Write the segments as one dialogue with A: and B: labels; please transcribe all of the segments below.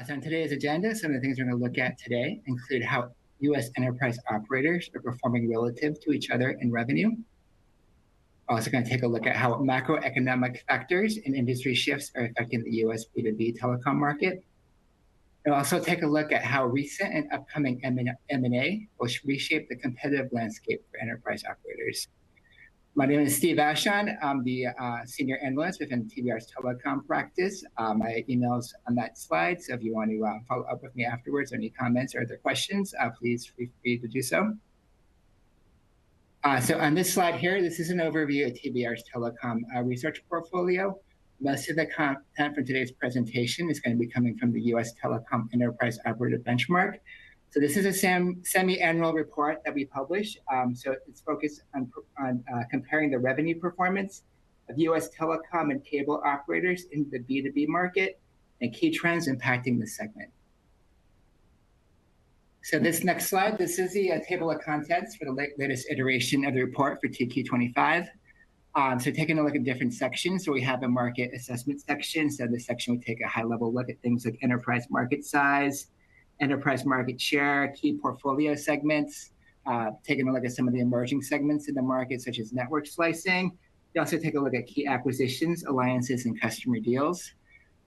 A: So on today's agenda, some of the things we're going to look at today include how U.S. enterprise operators are performing relative to each other in revenue. Also going to take a look at how macroeconomic factors and industry shifts are affecting the U.S. B2B telecom market. We'll also take a look at how recent and upcoming M&A will reshape the competitive landscape for enterprise operators. My name is Steve Vachon. I'm the senior analyst within TBR's telecom practice. My email's on that slide, so if you want to follow up with me afterwards, or any comments or other questions, please feel free to do so. So on this slide here, this is an overview of TBR's telecom research portfolio. Most of the content from today's presentation is going to be coming from the U.S. Telecom Enterprise Operator Benchmark. So this is a semi-annual report that we publish. So it's focused on comparing the revenue performance of U.S. telecom and cable operators in the B2B market and key trends impacting the segment. So this next slide, this is the table of contents for the latest iteration of the report for TQ25. So taking a look at different sections, so we have a market assessment section. So this section we take a high-level look at things like enterprise market size, enterprise market share, key portfolio segments, taking a look at some of the emerging segments in the market, such as network slicing. We also take a look at key acquisitions, alliances, and customer deals.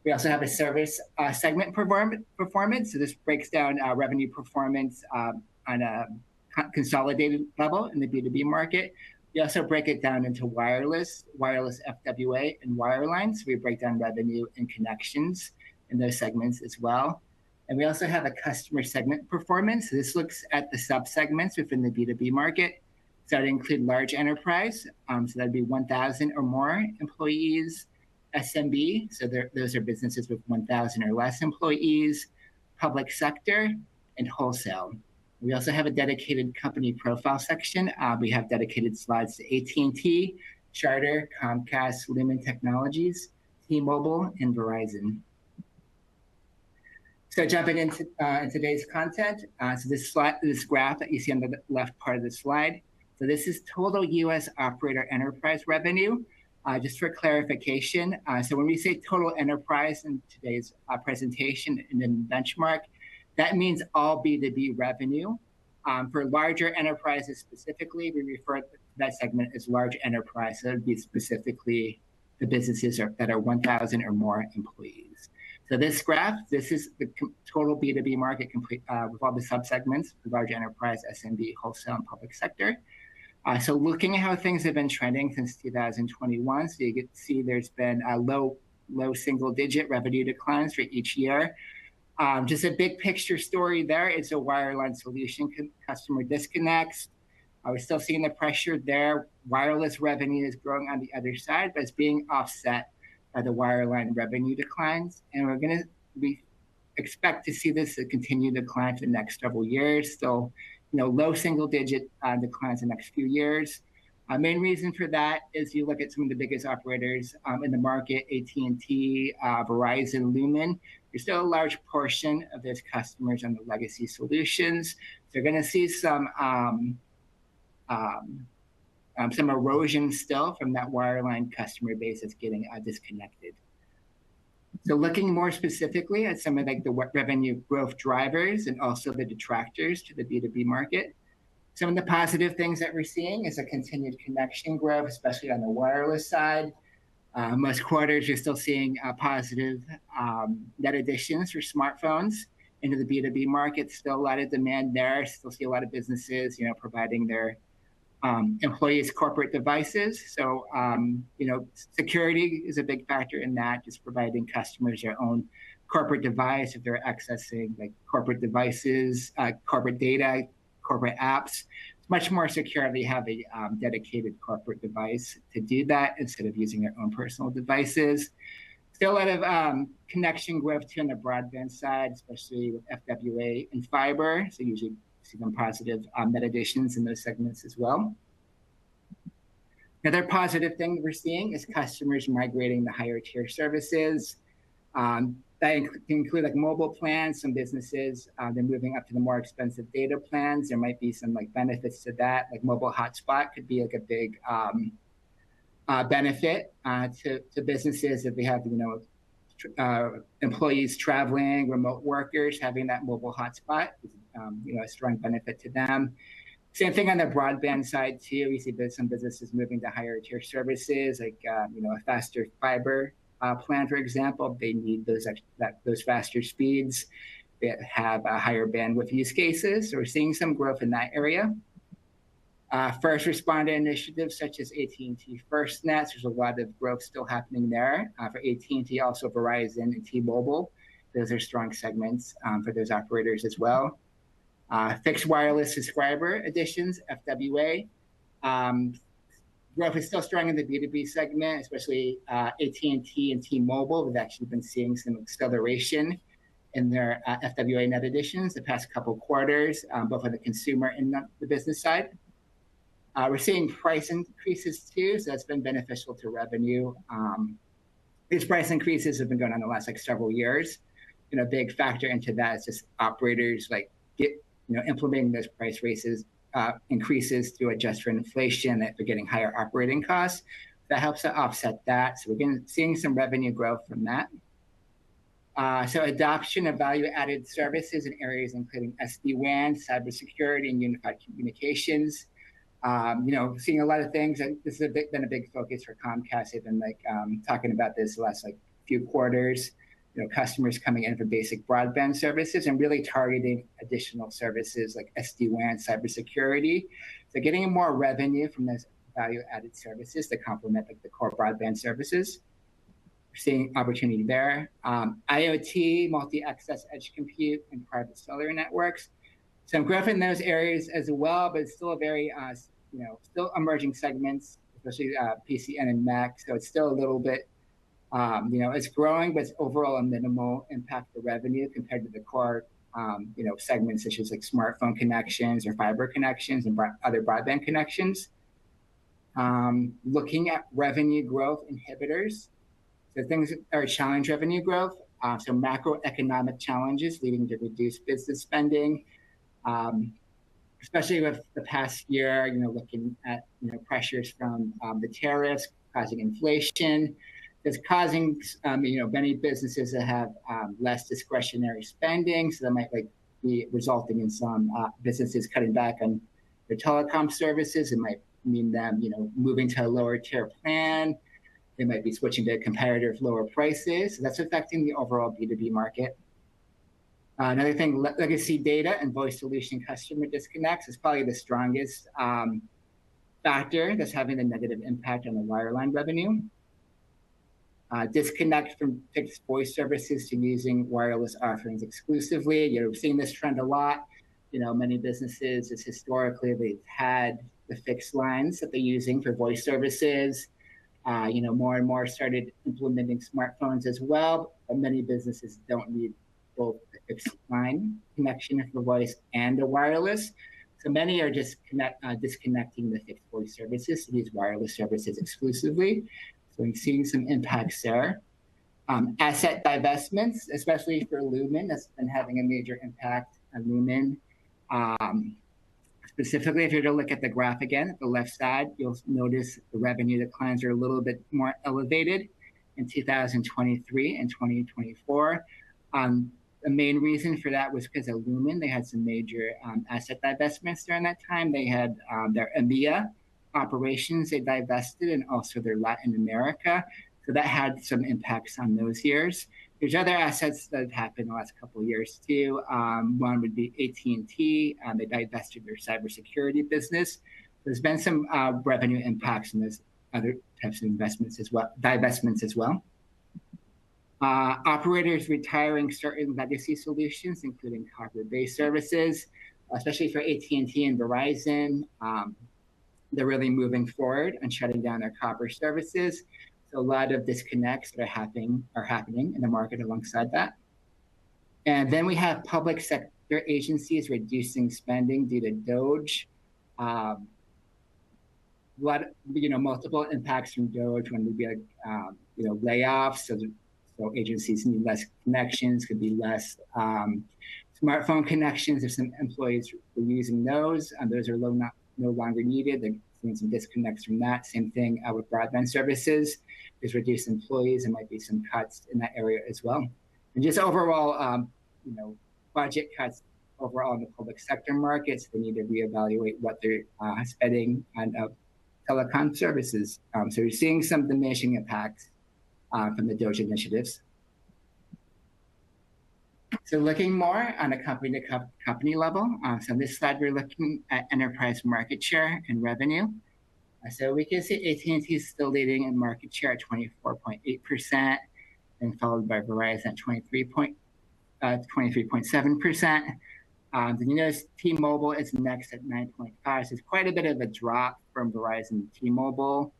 A: We also have a service segment performance. So this breaks down revenue performance on a consolidated level in the B2B market. We also break it down into wireless FWA, and wireline. So we break down revenue and connections in those segments as well. And we also have a customer segment performance. So this looks at the sub-segments within the B2B market. So that include large enterprise. So that'd be 1,000 or more employees. SMB, so those are businesses with 1,000 or less employees. Public sector, and wholesale. We also have a dedicated company profile section. We have dedicated slides to AT&T, Charter, Comcast, Lumen Technologies, T-Mobile, and Verizon. So jumping into today's content, so this graph that you see on the left part of the slide, so this is total U.S. operator enterprise revenue. Just for clarification, so when we say total enterprise in today's presentation and in benchmark, that means all B2B revenue. For larger enterprises specifically, we refer to that segment as large enterprise. So it would be specifically the businesses that are 1,000 or more employees. So this graph, this is the total B2B market complete with all the subsegments, large enterprise, SMB, wholesale, and public sector. So looking at how things have been trending since 2021, so you can see there's been low single-digit revenue declines for each year. Just a big picture story there is a wireline solution customer disconnects. We're still seeing the pressure there. Wireless revenue is growing on the other side, but it's being offset by the wireline revenue declines. And we expect to see this continue to decline for the next several years. Still, low single-digit declines in the next few years. Main reason for that is you look at some of the biggest operators in the market, AT&T, Verizon, Lumen. There's still a large portion of those customers on the legacy solutions. So you're going to see some erosion still from that wireline customer base that's getting disconnected. So looking more specifically at some of the revenue growth drivers and also the detractors to the B2B market. Some of the positive things that we're seeing is a continued connection growth, especially on the wireless side. Most quarters, you're still seeing positive net additions for smartphones into the B2B market. Still a lot of demand there. Still see a lot of businesses, providing their employees corporate devices. So, security is a big factor in that, just providing customers their own corporate device if they're accessing corporate devices, corporate data, corporate apps. It's much more secure if they have a dedicated corporate device to do that instead of using their own personal devices. Still a lot of connection growth too on the broadband side, especially with FWA and fiber. So usually see some positive net additions in those segments as well. Another positive thing we're seeing is customers migrating to higher tier services. That include mobile plans. Some businesses, they're moving up to the more expensive data plans. There might be some benefits to that, like mobile hotspot could be a big benefit to businesses if they have employees traveling, remote workers, having that mobile hotspot is a strong benefit to them. Same thing on the broadband side too. We see some businesses moving to higher tier services, like a faster fiber plan, for example. They need those faster speeds that have higher bandwidth use cases. So we're seeing some growth in that area. First responder initiatives such as AT&T FirstNet, there's a lot of growth still happening there. For AT&T, also Verizon and T-Mobile, those are strong segments for those operators as well. Fixed wireless subscriber additions, FWA. Growth is still strong in the B2B segment, especially AT&T and T-Mobile. We've actually been seeing some acceleration in their FWA net additions the past couple quarters, both on the consumer and the business side. We're seeing price increases too, so that's been beneficial to revenue. These price increases have been going on the last several years. A big factor into that is just operators implementing those price increases to adjust for inflation, that they're getting higher operating costs. That helps to offset that. So we're seeing some revenue growth from that. So adoption of value-added services in areas including SD-WAN, cybersecurity, and unified communications. Seeing a lot of things. And this has been a big focus for Comcast. They've been talking about this the last few quarters. Customers coming in for basic broadband services and really targeting additional services like SD-WAN, cybersecurity. So getting more revenue from those value-added services to complement the core broadband services. We're seeing opportunity there. IoT, multi-access edge compute, and private cellular networks. Some growth in those areas as well, but it's still a very, still emerging segments, especially PCN and Mac. So it's still a little bit, it's growing, but it's overall a minimal impact to revenue compared to the core, segments such as smartphone connections or fiber connections and other broadband connections. Looking at revenue growth inhibitors. So things that are challenge revenue growth. So macroeconomic challenges leading to reduced business spending. Especially with the past year, looking at pressures from the tariffs causing inflation, it's causing many businesses that have less discretionary spending, so that might be resulting in some businesses cutting back on their telecom services. It might mean them moving to a lower tier plan. They might be switching to a competitor with lower prices. So that's affecting the overall B2B market. Another thing, legacy data and voice solution customer disconnects is probably the strongest factor that's having a negative impact on the wireline revenue. Disconnect from fixed voice services to using wireless offerings exclusively. You're seeing this trend a lot. Many businesses, just historically, they've had the fixed lines that they're using for voice services. More and more started implementing smartphones as well, but many businesses don't need both the fixed line connection for voice and the wireless. So many are just disconnecting the fixed voice services to these wireless services exclusively. So we're seeing some impacts there. Asset divestments, especially for Lumen, that's been having a major impact on Lumen. Specifically, if you're to look at the graph again, at the left side, you'll notice the revenue declines are a little bit more elevated in 2023 and 2024. The main reason for that was because of Lumen. They had some major asset divestments during that time. They had their EMEA operations they divested, and also their Latin America. So that had some impacts on those years. There's other assets that have happened in the last couple of years too. One would be AT&T. They divested their cybersecurity business. There's been some revenue impacts in those other types of investments as well, divestments as well. Operators retiring certain legacy solutions, including copper-based services, especially for AT&T and Verizon. They're really moving forward and shutting down their copper services. So a lot of disconnects that are happening in the market alongside that. And then we have public sector agencies reducing spending due to DOGE. Multiple impacts from DOGE when we be layoffs. So agencies need less connections, could be less smartphone connections if some employees were using those. Those are no longer needed. They're doing some disconnects from that. Same thing with broadband services. There's reduced employees. There might be some cuts in that area as well. And just overall, budget cuts overall in the public sector markets. They need to reevaluate what they're spending on telecom services. So you're seeing some diminishing impacts from the DOGE initiatives. So looking more on a company level, so on this slide, we're looking at enterprise market share and revenue. So we can see AT&T is still leading in market share at 24.8%, and followed by Verizon at 23.7%. Then you notice T-Mobile is next at 9.5%. So it's quite a bit of a drop from Verizon and T-Mobile.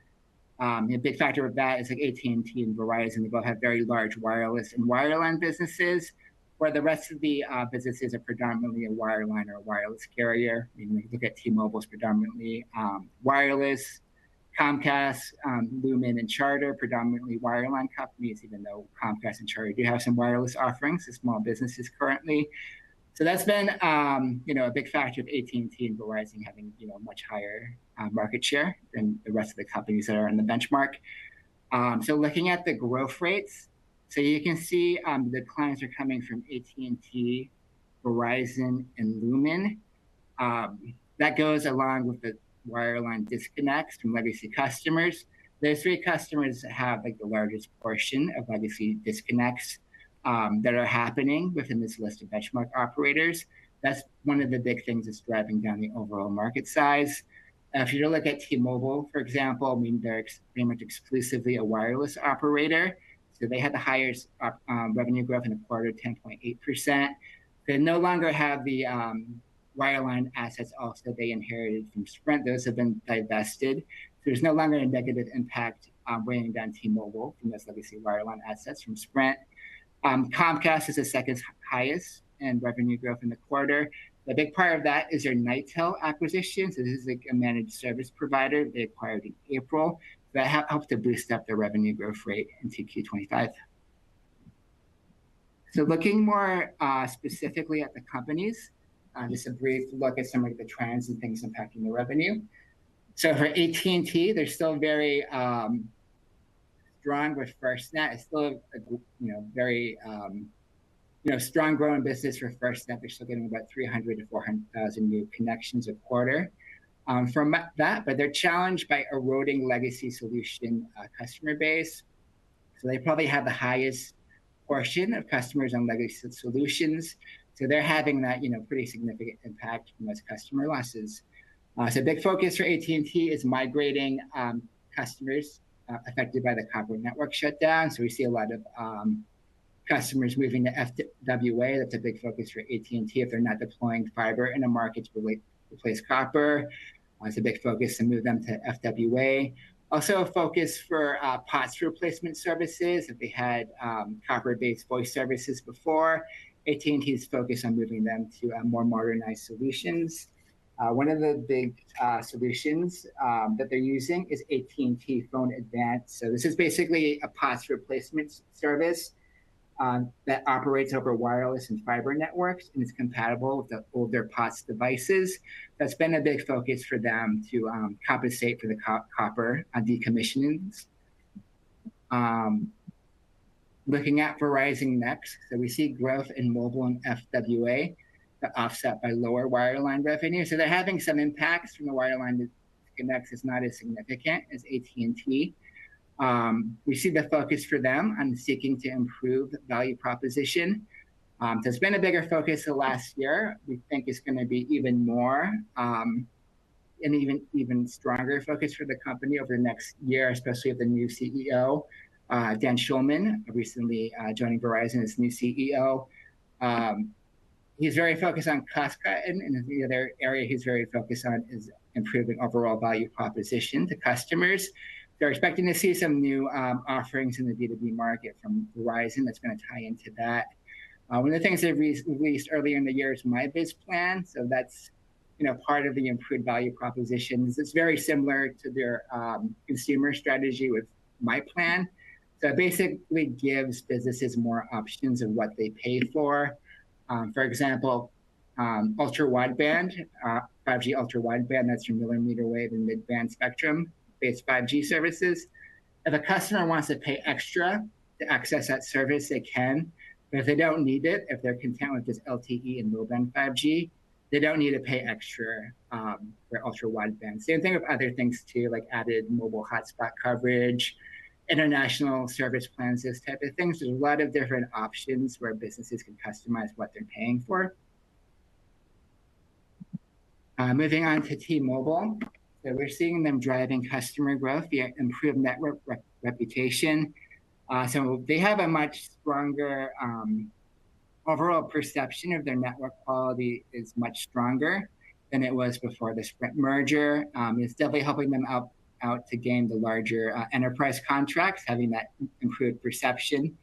A: A big factor of that is like AT&T and Verizon. They both have very large wireless and wireline businesses, where the rest of the businesses are predominantly a wireline or a wireless carrier. I mean, when you look at T-Mobile's predominantly wireless, Comcast, Lumen, and Charter, predominantly wireline companies, even though Comcast and Charter do have some wireless offerings to small businesses currently. So that's been, a big factor of AT&T and Verizon having, much higher market share than the rest of the companies that are in the benchmark. So looking at the growth rates, so you can see the declines are coming from AT&T, Verizon, and Lumen. That goes along with the wireline disconnects from legacy customers. Those three customers have like the largest portion of legacy disconnects that are happening within this list of benchmark operators. That's one of the big things that's driving down the overall market size. If you look at T-Mobile, for example, I mean, they're pretty much exclusively a wireless operator. So they had the highest revenue growth in the quarter, 10.8%. They no longer have the wireline assets also they inherited from Sprint. Those have been divested. So there's no longer a negative impact weighing down T-Mobile from those legacy wireline assets from Sprint. Comcast is the second highest in revenue growth in the quarter. A big part of that is their Nitel acquisition. So this is like a managed service provider they acquired in April. That helped to boost up their revenue growth rate into Q25. So looking more specifically at the companies, just a brief look at some of the trends and things impacting the revenue. So for AT&T, they're still very strong with FirstNet. It's still a very strong growing business for FirstNet. They're still getting about 300 to 400,000 new connections a quarter. From that, but they're challenged by eroding legacy solution customer base. So they probably have the highest portion of customers on legacy solutions. So they're having that, pretty significant impact from those customer losses. So a big focus for AT&T is migrating customers affected by the copper network shutdown. So we see a lot of customers moving to FWA. That's a big focus for AT&T if they're not deploying fiber in a market to replace copper. It's a big focus to move them to FWA. Also a focus for POTS replacement services. If they had copper-based voice services before, AT&T is focused on moving them to more modernized solutions. One of the big solutions that they're using is AT&T Phone Advanced. So this is basically a POTS replacement service that operates over wireless and fiber networks, and it's compatible with the older POTS devices. That's been a big focus for them to compensate for the copper decommissionings. Looking at Verizon next, so we see growth in mobile and FWA, offset by lower wireline revenue. So they're having some impacts from the wireline disconnects. It's not as significant as AT&T. We see the focus for them on seeking to improve value proposition. So it's been a bigger focus the last year. We think it's going to be even more and even stronger focus for the company over the next year, especially with the new CEO, Dan Schulman, recently joining Verizon as new CEO. He's very focused on cost cutting, and the other area he's very focused on is improving overall value proposition to customers. They're expecting to see some new offerings in the B2B market from Verizon that's going to tie into that. One of the things they released earlier in the year is My Biz Plan. So that's part of the improved value propositions. It's very similar to their consumer strategy with My Plan. So it basically gives businesses more options of what they pay for. For example, ultra wideband, 5G ultra wideband, that's your millimeter wave and mid-band spectrum based 5G services. If a customer wants to pay extra to access that service, they can. But if they don't need it, if they're content with just LTE and low-band 5G, they don't need to pay extra for ultra wideband. Same thing with other things too, like added mobile hotspot coverage, international service plans, this type of things. There's a lot of different options where businesses can customize what they're paying for. Moving on to T-Mobile. So we're seeing them driving customer growth via improved network reputation. So they have a much stronger overall perception of their network quality is much stronger than it was before the Sprint merger. It's definitely helping them out to gain the larger enterprise contracts, having that improved perception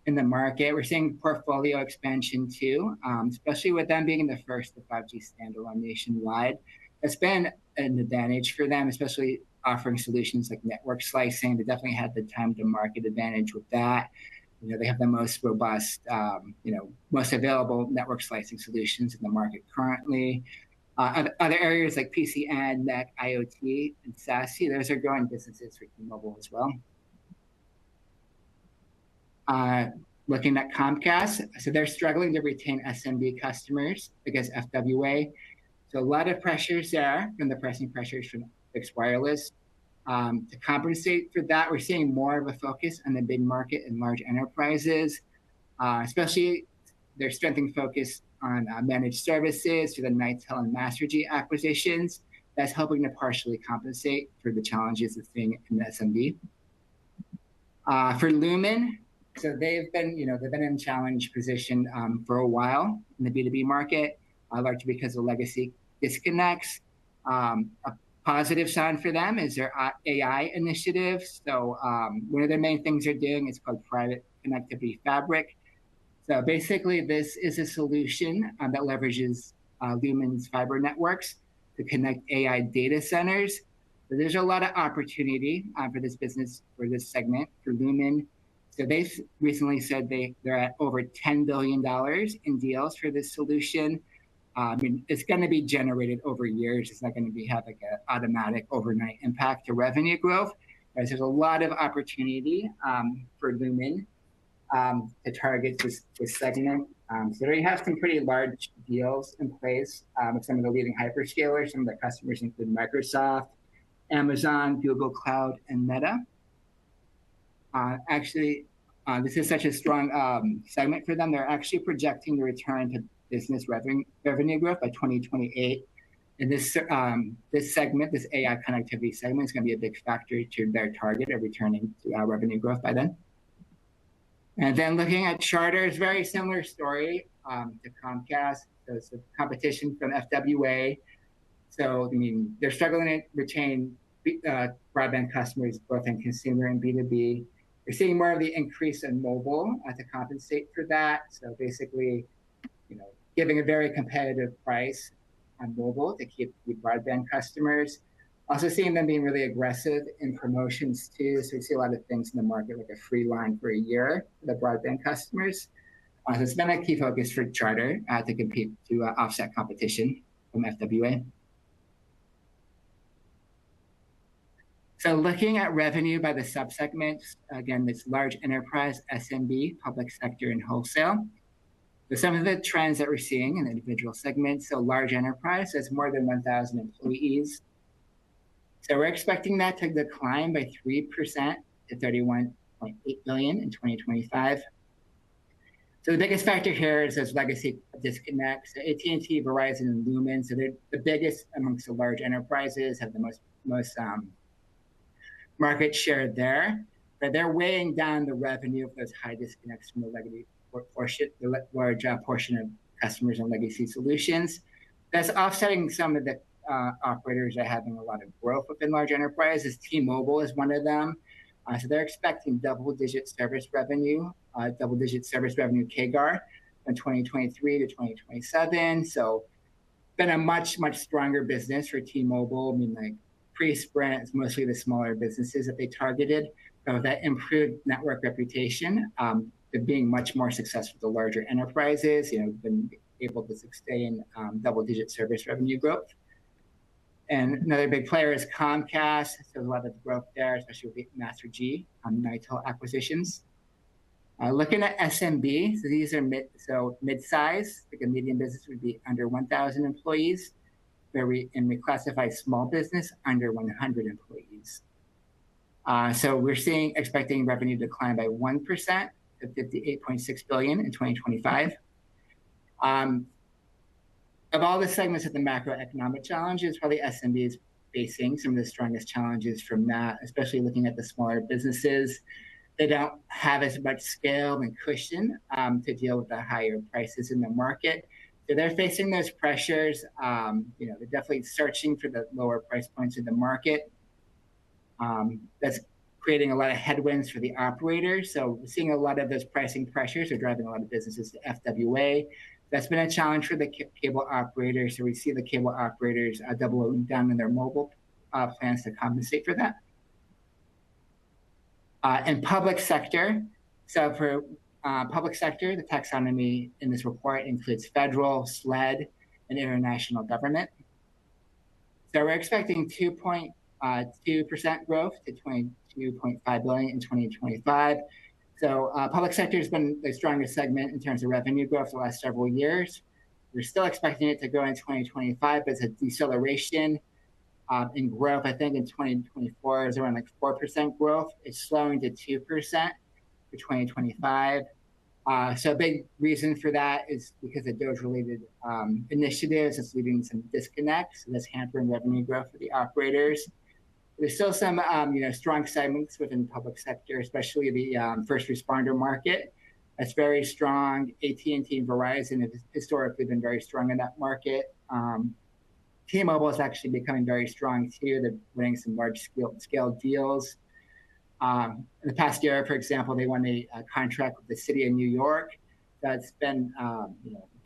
A: in the market. We're seeing portfolio expansion too, especially with them being the first to 5G standalone nationwide. It's been an advantage for them, especially offering solutions like network slicing. They definitely had the time to market advantage with that. You know, they have the most robust, most available network slicing solutions in the market currently. Other areas like PCN, NEC, IoT, and SASE, those are growing businesses for T-Mobile as well. Looking at Comcast, so they're struggling to retain SMB customers against FWA. So a lot of pressures there from the pressing pressures from fixed wireless. To compensate for that, we're seeing more of a focus on the big market and large enterprises, especially their strengthening focus on managed services through the Nitel and Mastergy acquisitions. That's helping to partially compensate for the challenges it's seeing in the SMB. For Lumen, so they've been in challenge position for a while in the B2B market, largely because of legacy disconnects. A positive sign for them is their AI initiative. So one of the main things they're doing is called Private Connectivity Fabric. So basically, this is a solution that leverages Lumen's fiber networks to connect AI data centers. So there's a lot of opportunity for this business, for this segment, for Lumen. So they've recently said they're at over $10 billion in deals for this solution. I mean, it's going to be generated over years. It's not going to have like an automatic overnight impact to revenue growth. Right? So there's a lot of opportunity for Lumen to target this segment. So they have some pretty large deals in place with some of the leading hyperscalers. Some of the customers include Microsoft, Amazon, Google Cloud, and Meta. This is such a strong segment for them. They're actually projecting to return to business revenue growth by 2028. And this segment, this AI connectivity segment, is going to be a big factor to their target of returning to revenue growth by then. And then looking at Charter, it's a very similar story to Comcast. So it's a competition from FWA. So, I mean, they're struggling to retain broadband customers, both in consumer and B2B. We're seeing more of the increase in mobile to compensate for that. So basically, giving a very competitive price on mobile to keep broadband customers. Also seeing them being really aggressive in promotions too. So we see a lot of things in the market, like a free line for a year for the broadband customers. So it's been a key focus for Charter to compete to offset competition from FWA. So looking at revenue by the subsegments, again, it's large enterprise, SMB, public sector, and wholesale. So some of the trends that we're seeing in individual segments, so large enterprise has more than 1,000 employees. So we're expecting that to decline by 3% to 31.8 billion in 2025. So the biggest factor here is those legacy disconnects. So AT&T, Verizon, and Lumen, so they're the biggest amongst the large enterprises, have the most market share there. But they're weighing down the revenue of those high disconnects from the legacy portion, the large portion of customers and legacy solutions. That's offsetting some of the operators that are having a lot of growth within large enterprises. T-Mobile is one of them. So they're expecting double-digit service revenue CAGR from 2023 to 2027. So been a much, much stronger business for T-Mobile. I mean, like pre-Sprint, it's mostly the smaller businesses that they targeted. So that improved network reputation, being much more successful with the larger enterprises, been able to sustain double-digit service revenue growth. And another big player is Comcast. So there's a lot of growth there, especially with Master G Nitel acquisitions. Looking at SMB, so these are mid-size, like a medium business would be under 1,000 employees, and we classify small business under 100 employees. So we're expecting revenue to decline by 1% to 58.6 billion in 2025. Of all the segments of the macroeconomic challenges, probably SMB is facing some of the strongest challenges from that, especially looking at the smaller businesses. They don't have as much scale and cushion to deal with the higher prices in the market. So they're facing those pressures. They're definitely searching for the lower price points in the market. That's creating a lot of headwinds for the operators. So we're seeing a lot of those pricing pressures are driving a lot of businesses to FWA. That's been a challenge for the cable operators. So we see the cable operators doubling down on their mobile plans to compensate for that. In public sector, so for public sector, the taxonomy in this report includes federal, SLED, and international government. So we're expecting 2.2% growth to 22.5 billion in 2025. So public sector has been the strongest segment in terms of revenue growth the last several years. We're still expecting it to grow in 2025, but it's a deceleration in growth. I think in 2024 is around like 4% growth. It's slowing to 2% for 2025. So a big reason for that is because of DOGE-related initiatives. It's leading to some disconnects. So that's hampering revenue growth for the operators. There's still some strong segments within the public sector, especially the first responder market. That's very strong. AT&T and Verizon have historically been very strong in that market. T-Mobile is actually becoming very strong too. They're winning some large-scale deals. In the past year, for example, they won a contract with the city of New York. That's been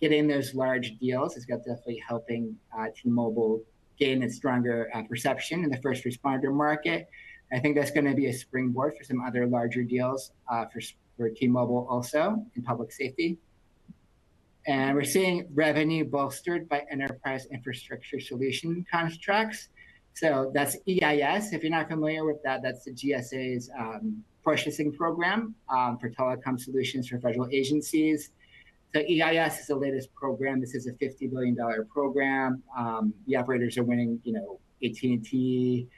A: getting those large deals. It's got definitely helping T-Mobile gain a stronger perception in the first responder market. I think that's going to be a springboard for some other larger deals for T-Mobile also in public safety. And we're seeing revenue bolstered by enterprise infrastructure solution contracts. So that's EIS. If you're not familiar with that, that's the GSA's purchasing program for telecom solutions for federal agencies. So EIS is the latest program. This is a $50 billion program. The operators are winning, AT&T,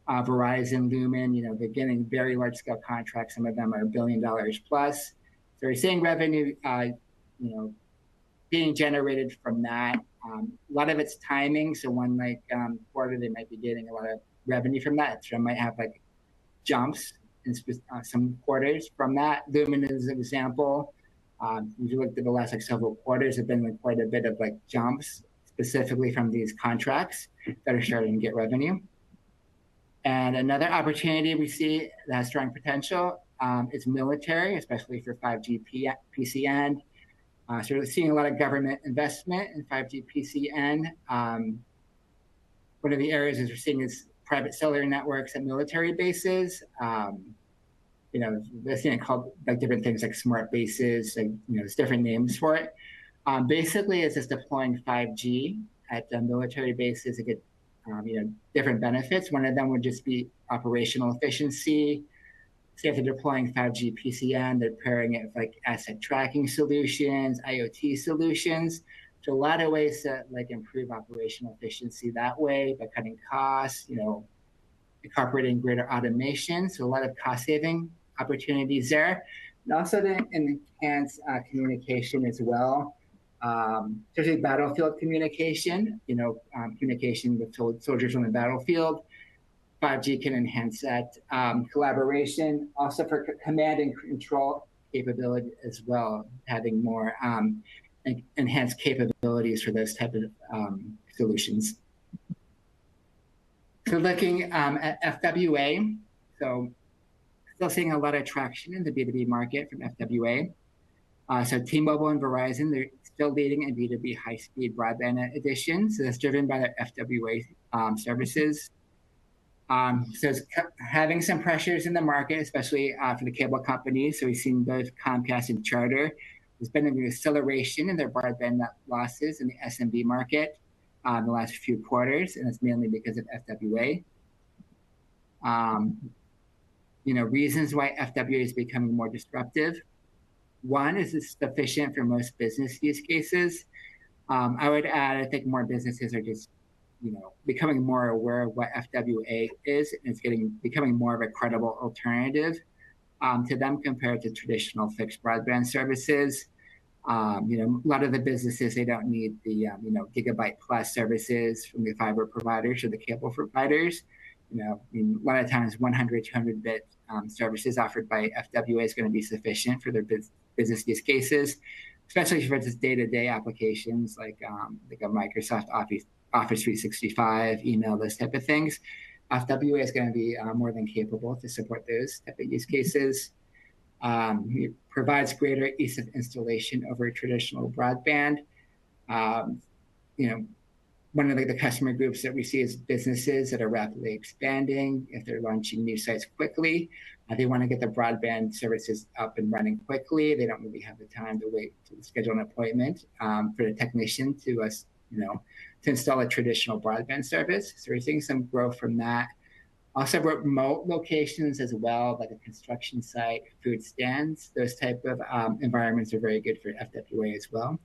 A: Verizon, Lumen. They're getting very large-scale contracts. Some of them are $1 billion plus. So we're seeing revenue, being generated from that. A lot of it's timing. So one quarter, they might be getting a lot of revenue from that. So it might have jumps in some quarters from that. Lumen is an example. If you looked at the last several quarters, have been quite a bit of jumps specifically from these contracts that are starting to get revenue. And another opportunity we see that has strong potential is military, especially for 5G PCN. So we're seeing a lot of government investment in 5G PCN. One of the areas we're seeing is private cellular networks at military bases. They're seeing called different things like smart bases. There's different names for it. Basically, it's just deploying 5G at the military bases to get different benefits. One of them would just be operational efficiency. Say if they're deploying 5G PCN, they're pairing it with asset tracking solutions, IoT solutions. So a lot of ways to improve operational efficiency that way by cutting costs, incorporating greater automation. So a lot of cost saving opportunities there. And also to enhance communication as well. Especially battlefield communication, communication with soldiers on the battlefield. 5G can enhance that collaboration. Also for command and control capability as well, having more enhanced capabilities for those type of solutions. So looking at FWA, so still seeing a lot of traction in the B2B market from FWA. So T-Mobile and Verizon, they're still leading in B2B high-speed broadband additions. So that's driven by their FWA services. So it's having some pressures in the market, especially for the cable companies. So we've seen both Comcast and Charter there's been an acceleration in their broadband net losses in the SMB market in the last few quarters, and it's mainly because of FWA. Reasons why FWA is becoming more disruptive. One is it's sufficient for most business use cases. I would add, I think more businesses are just, becoming more aware of what FWA is, and it's becoming more of a credible alternative to them compared to traditional fixed broadband services. A lot of the businesses, they don't need the gigabyte plus services from the fiber providers or the cable providers. A lot of times 100, 200 bit services offered by FWA is going to be sufficient for their business use cases, especially for just day-to-day applications like a Microsoft Office 365, email, those type of things. FWA is going to be more than capable to support those type of use cases. It provides greater ease of installation over traditional broadband. One of the customer groups that we see is businesses that are rapidly expanding. If they're launching new sites quickly, they want to get the broadband services up and running quickly. They don't really have the time to wait to schedule an appointment for the technician to install a traditional broadband service. So we're seeing some growth from that. Also, remote locations as well, like a construction site, food stands, those type of environments are very good for FWA as well.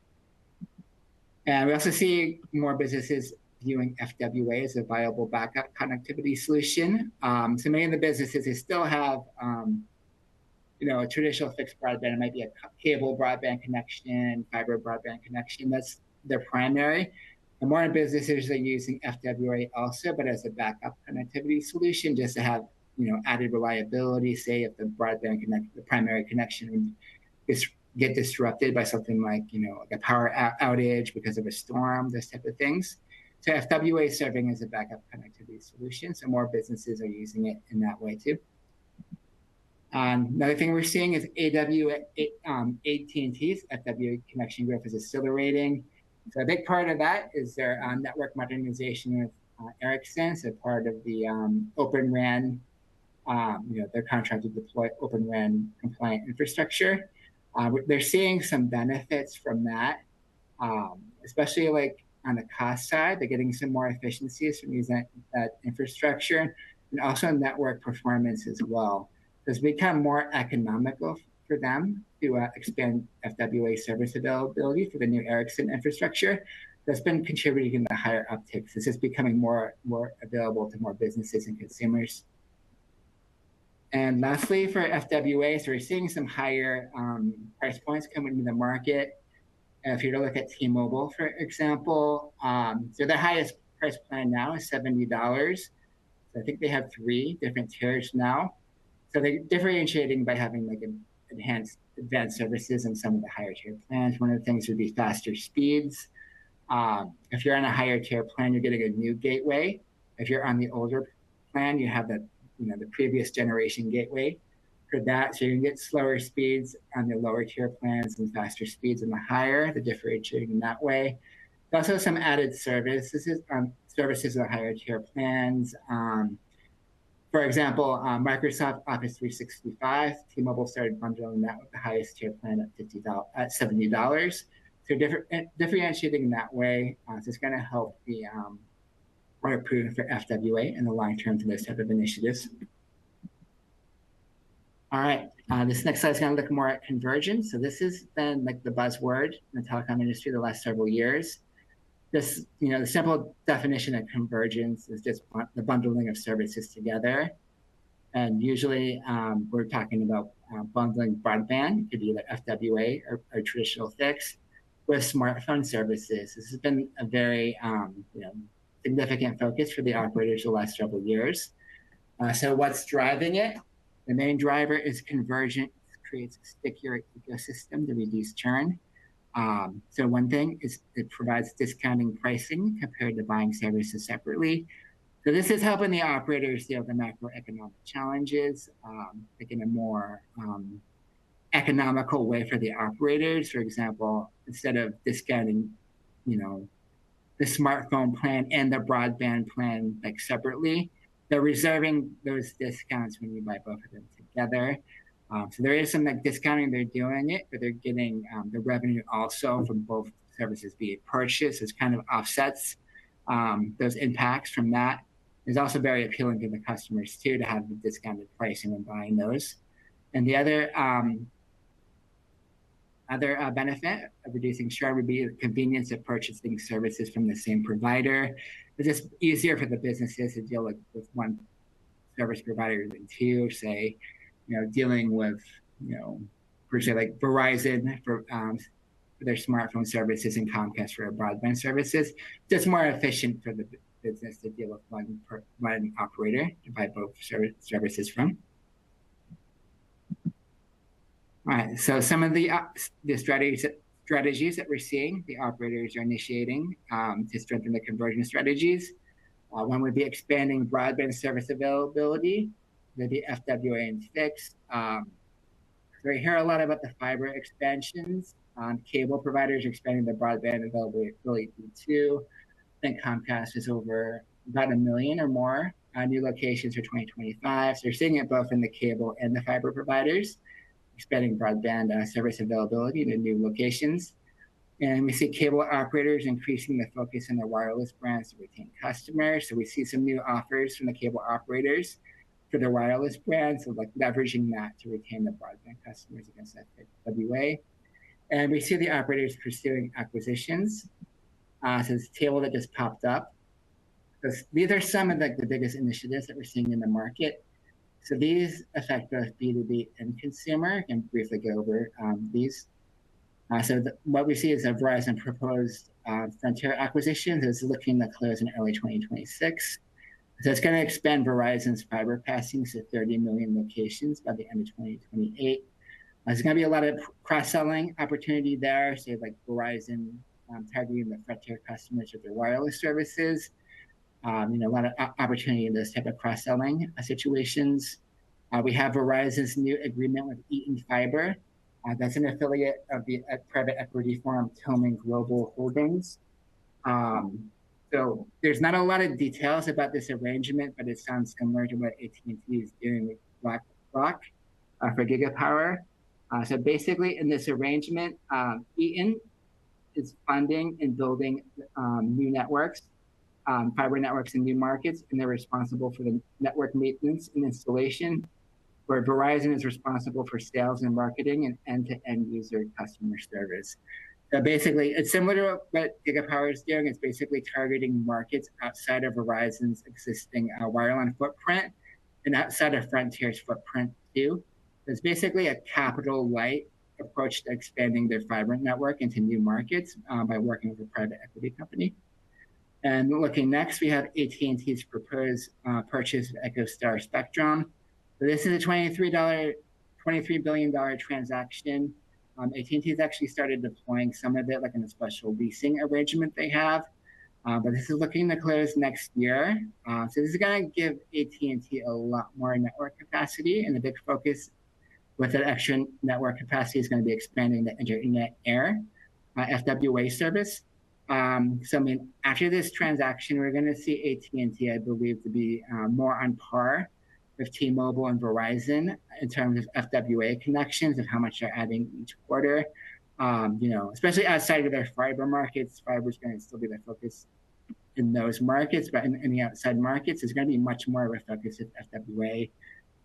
A: And we also see more businesses viewing FWA as a viable backup connectivity solution. So many of the businesses, they still have, a traditional fixed broadband. It might be a cable broadband connection, fiber broadband connection. That's their primary. And more businesses are using FWA also, but as a backup connectivity solution, just to have, added reliability. Say if the the primary connection would get disrupted by something like, like a power outage because of a storm, those type of things. So FWA is serving as a backup connectivity solution. So more businesses are using it in that way too. Another thing we're seeing is AT&T's FWA connection growth is accelerating. So a big part of that is their network modernization with Ericsson. So part of the Open RAN, they're contracted to deploy Open RAN compliant infrastructure. They're seeing some benefits from that, especially like on the cost side. They're getting some more efficiencies from using that infrastructure, and also network performance as well. It's become more economical for them to expand FWA service availability for the new Ericsson infrastructure. That's been contributing to the higher upticks. It's just becoming more available to more businesses and consumers. And lastly, for FWA, so we're seeing some higher price points coming into the market. And if you were to look at T-Mobile, for example, so the highest price plan now is $70. So I think they have 3 different tiers now. So they're differentiating by having like advanced services in some of the higher tier plans. One of the things would be faster speeds. If you're on a higher tier plan, you're getting a new gateway. If you're on the older plan, you have the previous generation gateway for that. So you can get slower speeds on the lower tier plans and faster speeds in the higher, the differentiating in that way. There's also some added services in the higher tier plans. For example, Microsoft Office 365, T-Mobile started bundling that with the highest tier plan at $70. So differentiating in that way, so it's going to help be more prudent for FWA in the long term for those type of initiatives. All right, this next slide is going to look more at convergence. So this has been like the buzzword in the telecom industry the last several years. This, the simple definition of convergence is just the bundling of services together. And usually we're talking about bundling broadband, it could be either FWA or traditional fixed, with smartphone services. This has been a very significant focus for the operators the last several years. So what's driving it? The main driver is convergence creates a stickier ecosystem to reduce churn. So one thing is it provides discounting pricing compared to buying services separately. So this is helping the operators deal with the macroeconomic challenges, in a more economical way for the operators. For example, instead of discounting, the smartphone plan and the broadband plan separately, they're reserving those discounts when you buy both of them together. So there is some like discounting they're doing it, but they're getting the revenue also from both services being purchased. It's kind of offsets those impacts from that. It's also very appealing to the customers too to have the discounted pricing when buying those. And the other benefit of reducing churn would be the convenience of purchasing services from the same provider. It's just easier for the businesses to deal with one service provider than two, say, dealing with, per se, like Verizon for their smartphone services and Comcast for their broadband services. Just more efficient for the business to deal with one operator to buy both services from. All right, so some of the strategies that we're seeing the operators are initiating to strengthen the convergence strategies. One would be expanding broadband service availability, maybe FWA and fixed. So we hear a lot about the fiber expansions. Cable providers expanding the broadband availability too. I think Comcast is over about 1 million or more new locations for 2025. So you're seeing it both in the cable and the fiber providers, expanding broadband service availability to new locations. And we see cable operators increasing the focus on their wireless brands to retain customers. So we see some new offers from the cable operators for their wireless brands, so like leveraging that to retain the broadband customers against FWA. And we see the operators pursuing acquisitions. So this table that just popped up. These are some of the biggest initiatives that we're seeing in the market. So these affect both B2B and consumer. I can briefly go over these. What we see is a Verizon proposed Frontier acquisition that is looking to close in early 2026. So it's going to expand Verizon's fiber passings to 30 million locations by the end of 2028. There's going to be a lot of cross-selling opportunity there, say like Verizon targeting the Frontier customers with their wireless services. A lot of opportunity in those type of cross-selling situations. We have Verizon's new agreement with Eaton Fiber. That's an affiliate of the private equity firm Tillman Global Holdings. So there's not a lot of details about this arrangement, but it sounds similar to what AT&T is doing with BlackRock for Gigapower. So basically in this arrangement, Eaton is funding and building new networks, fiber networks in new markets, and they're responsible for the network maintenance and installation, where Verizon is responsible for sales and marketing and end-to-end user customer service. So basically, it's similar to what Gigapower is doing. It's basically targeting markets outside of Verizon's existing wireline footprint and outside of Frontier's footprint too. It's basically a capital light approach to expanding their fiber network into new markets by working with a private equity company. And looking next, we have AT&T's proposed purchase of EchoStar Spectrum. So this is a $23 billion transaction. AT&T's actually started deploying some of it, like in a special leasing arrangement they have. But this is looking to close next year. So this is going to give AT&T a lot more network capacity, and the big focus with that extra network capacity is going to be expanding the Internet Air FWA service. After this transaction, we're going to see AT&T, I believe, to be more on par with T-Mobile and Verizon in terms of FWA connections of how much they're adding each quarter. Especially outside of their fiber markets, fiber is going to still be the focus in those markets, but in the outside markets, there's going to be much more of a focus of FWA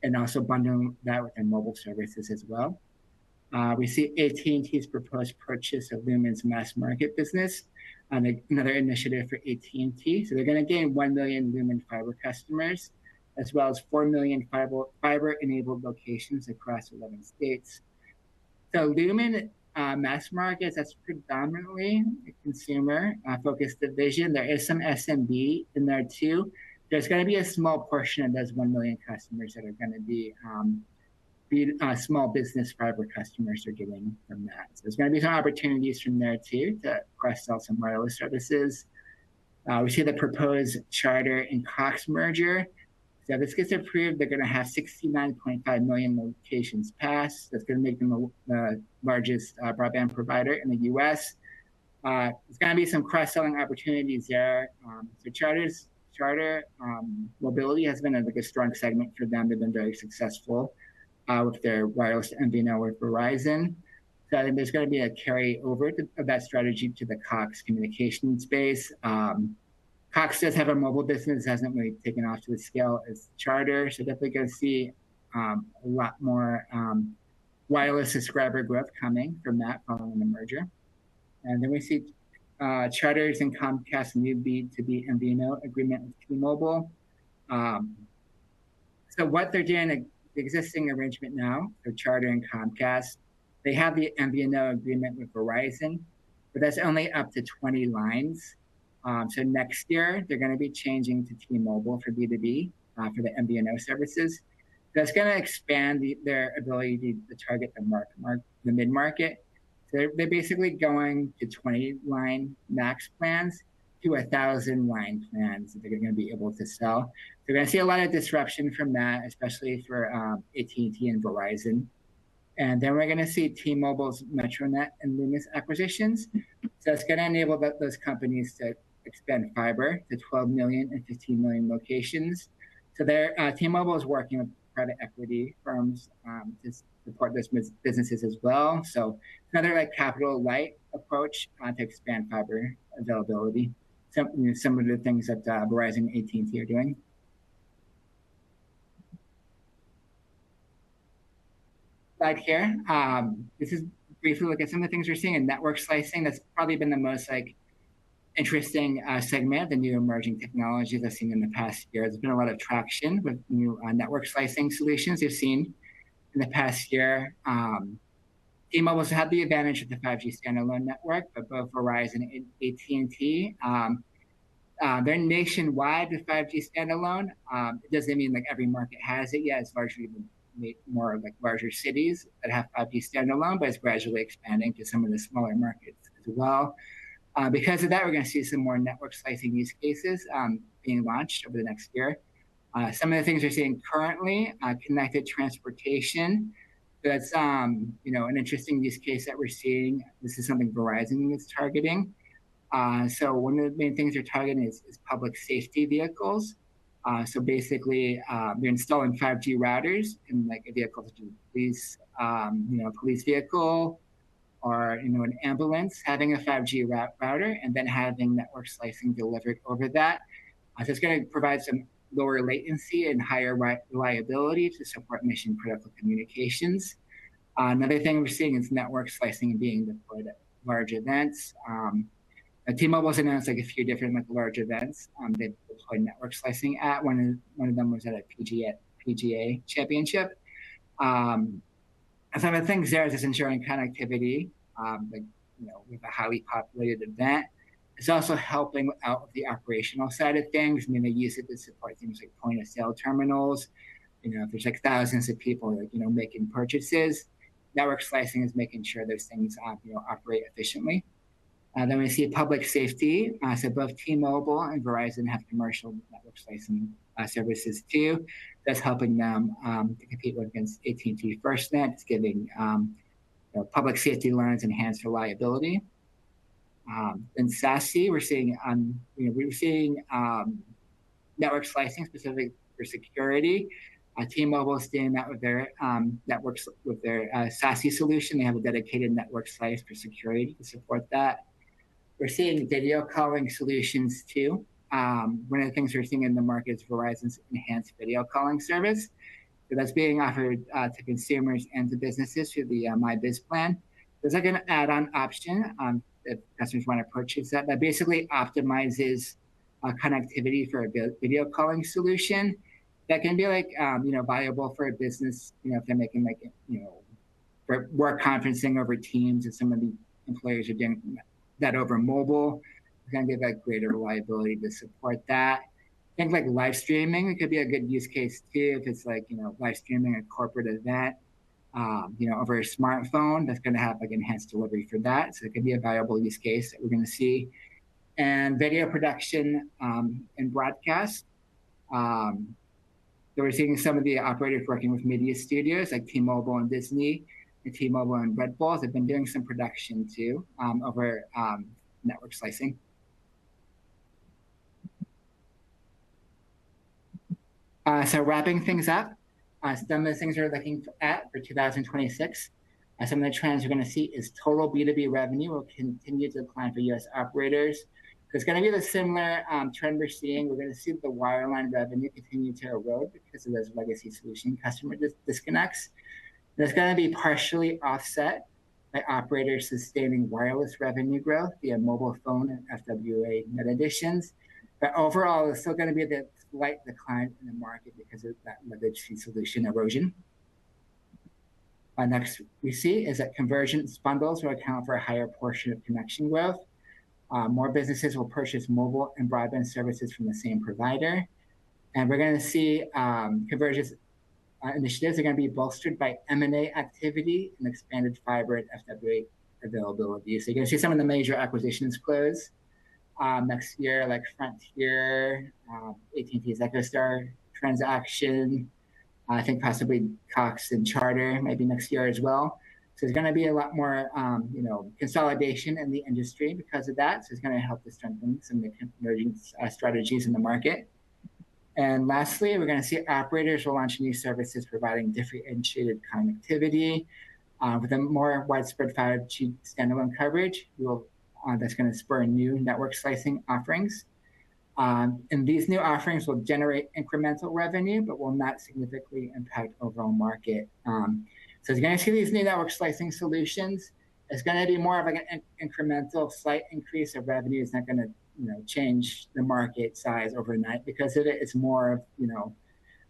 A: and also bundling that with their mobile services as well. We see AT&T's proposed purchase of Lumen's mass market business, another initiative for AT&T. So they're going to gain 1 million Lumen fiber customers, as well as 4 million fiber-enabled locations across 11 states. So Lumen mass markets, that's predominantly a consumer-focused division. There is some SMB in there too. There's going to be a small portion of those 1 million customers that are going to be small business fiber customers are getting from that. So there's going to be some opportunities from there too to cross-sell some wireless services. We see the proposed Charter and Cox merger. So if this gets approved, they're going to have 69.5 million locations passed. That's going to make them the largest broadband provider in the U.S. There's going to be some cross-selling opportunities there. So Charter mobility has been a strong segment for them. They've been very successful with their wireless MVNO with Verizon. So I think there's going to be a carryover of that strategy to the Cox communication space. Cox does have a mobile business, hasn't really taken off to the scale as Charter, so definitely going to see a lot more wireless subscriber growth coming from that following the merger. And then we see Charter's and Comcast new B2B MVNO agreement with T-Mobile. So what they're doing, the existing arrangement now for Charter and Comcast, they have the MVNO agreement with Verizon, but that's only up to 20 lines. So next year, they're going to be changing to T-Mobile for B2B, for the MVNO services. That's going to expand their ability to target the mid-market. So they're basically going to 20-line max plans to 1,000-line plans that they're going to be able to sell. They're going to see a lot of disruption from that, especially for AT&T and Verizon. And then we're going to see T-Mobile's Metronet and Lumos acquisitions. So it's going to enable those companies to expand fiber to 12 million and 15 million locations. So T-Mobile is working with private equity firms to support those businesses as well. So another like capital light approach to expand fiber availability. Some of the things that Verizon and AT&T are doing. Slide here. This is briefly look at some of the things we're seeing in network slicing. That's probably been the most interesting segment of the new emerging technologies I've seen in the past year. There's been a lot of traction with new network slicing solutions you've seen in the past year. T-Mobile's had the advantage of the 5G standalone network, but both Verizon and AT&T, they're nationwide with 5G standalone. It doesn't mean like every market has it yet. It's largely more like larger cities that have 5G standalone, but it's gradually expanding to some of the smaller markets as well. Because of that, we're going to see some more network slicing use cases being launched over the next year. Some of the things we're seeing currently, connected transportation. That's an interesting use case that we're seeing. This is something Verizon is targeting. So one of the main things they're targeting is public safety vehicles. So basically, they're installing 5G routers in like a vehicle such as police, police vehicle, or an ambulance, having a 5G router, and then having network slicing delivered over that. So it's going to provide some lower latency and higher reliability to support mission critical communications. Another thing we're seeing is network slicing being deployed at large events. T-Mobile's announced like a few different large events they've deployed network slicing at. One of them was at a PGA championship. And some of the things there is just ensuring connectivity, with a highly populated event. It's also helping out with the operational side of things. I mean, they use it to support things like point of sale terminals. If there's like thousands of people, making purchases, network slicing is making sure those things, operate efficiently. Then we see public safety. So both T-Mobile and Verizon have commercial network slicing services too. That's helping them to compete against AT&T FirstNet. It's giving public safety learns enhanced reliability. In SASE, we're seeing network slicing specifically for security. T-Mobile is doing that with their networks with their SASE solution. They have a dedicated network slice for security to support that. We're seeing video calling solutions too. One of the things we're seeing in the market is Verizon's enhanced video calling service. So that's being offered to consumers and to businesses through the My Biz plan. There's like an add-on option if customers want to purchase that. That basically optimizes connectivity for a video calling solution. That can be valuable for a business, if they're making for work conferencing over Teams, and some of the employers are doing that over mobile. We're going to give that greater reliability to support that. I think like live streaming, it could be a good use case too, if it's live streaming a corporate event, over a smartphone. That's going to have enhanced delivery for that. So it could be a valuable use case that we're going to see. And video production and broadcast. So we're seeing some of the operators working with media studios like T-Mobile and Disney, and T-Mobile and Red Bull have been doing some production too over network slicing. So wrapping things up, Some of the things we're looking at for 2026, some of the trends we're going to see is total B2B revenue will continue to decline for U.S. operators. There's going to be the similar trend we're seeing. We're going to see the wireline revenue continue to erode because of those legacy solution customer disconnects. And it's going to be partially offset by operators sustaining wireless revenue growth via mobile phone and FWA net additions. But overall, there's still going to be the slight decline in the market because of that legacy solution erosion. Next, we see is that convergence bundles will account for a higher portion of connection growth. More businesses will purchase mobile and broadband services from the same provider. And we're going to see convergence initiatives are going to be bolstered by M&A activity and expanded fiber and FWA availability. So you're going to see some of the major acquisitions close next year, like Frontier, AT&T's EchoStar transaction. I think possibly Cox and Charter maybe next year as well. So there's going to be a lot more, consolidation in the industry because of that. So it's going to help to strengthen some of the convergence strategies in the market. And lastly, we're going to see operators will launch new services providing differentiated connectivity with a more widespread 5G standalone coverage. That's going to spur new network slicing offerings. And these new offerings will generate incremental revenue, but will not significantly impact overall market. So you're going to see these new network slicing solutions. It's going to be more of like an incremental slight increase of revenue. It's not going to change the market size overnight because of it. It's more of,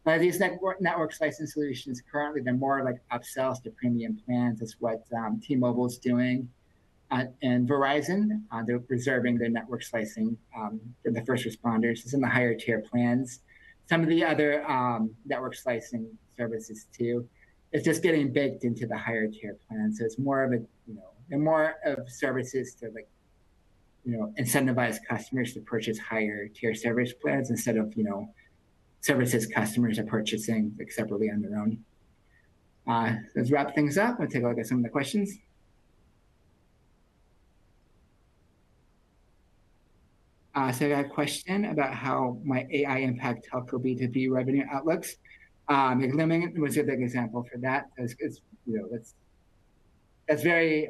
A: but these network slicing solutions currently, they're more like upsells to premium plans. That's what T-Mobile's doing. And Verizon, they're preserving their network slicing for the first responders. It's in the higher tier plans. Some of the other network slicing services too, it's just getting baked into the higher tier plan. So it's more of a, they're more of services to incentivize customers to purchase higher tier service plans instead of, services customers are purchasing separately on their own. Let's wrap things up. We'll take a look at some of the questions. So I got a question about how might AI impact telco B2B revenue outlooks. Lumen was a big example for that. That's very,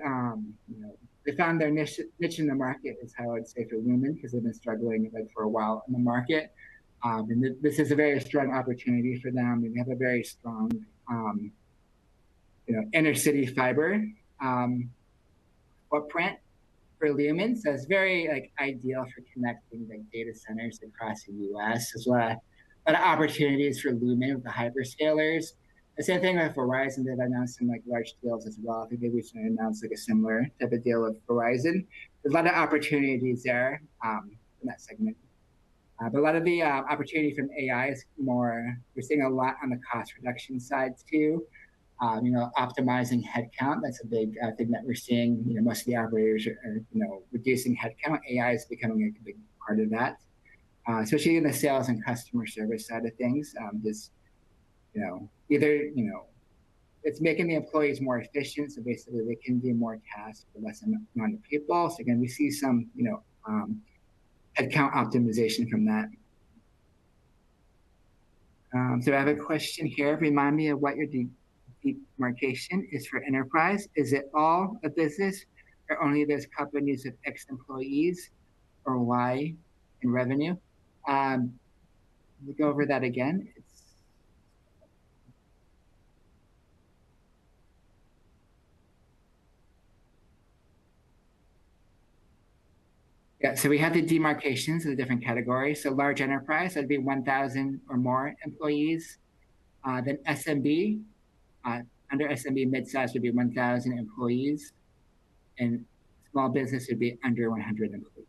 A: they found their niche in the market is how I'd say for Lumen because they've been struggling for a while in the market. And this is a very strong opportunity for them. They have a very strong, inner city fiber footprint for Lumen. So it's very ideal for connecting data centers across the US. There's a lot of opportunities for Lumen with the hyperscalers. The same thing with Verizon. They've announced some large deals as well. I think they recently announced a similar type of deal with Verizon. There's a lot of opportunities there in that segment. But a lot of the opportunity from AI is more, we're seeing a lot on the cost reduction side too. Optimizing headcount. That's a big thing that we're seeing. Most of the operators are reducing headcount. AI is becoming a big part of that, especially in the sales and customer service side of things. Either it's making the employees more efficient, so basically they can do more tasks for less amount of people. So again, we see some headcount optimization from that. So I have a question here. Remind me of what your demarcation is for enterprise. Is it all a business or only those companies with X employees or Y in revenue? We'll go over that again. Yeah, so we have the demarcations of the different categories. So large enterprise, that'd be 1,000 or more employees. Then SMB, under SMB mid-size would be 1,000 employees. And small business would be under 100 employees.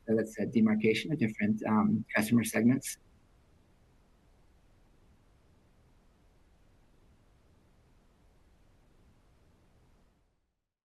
A: So that's a demarcation of different customer segments.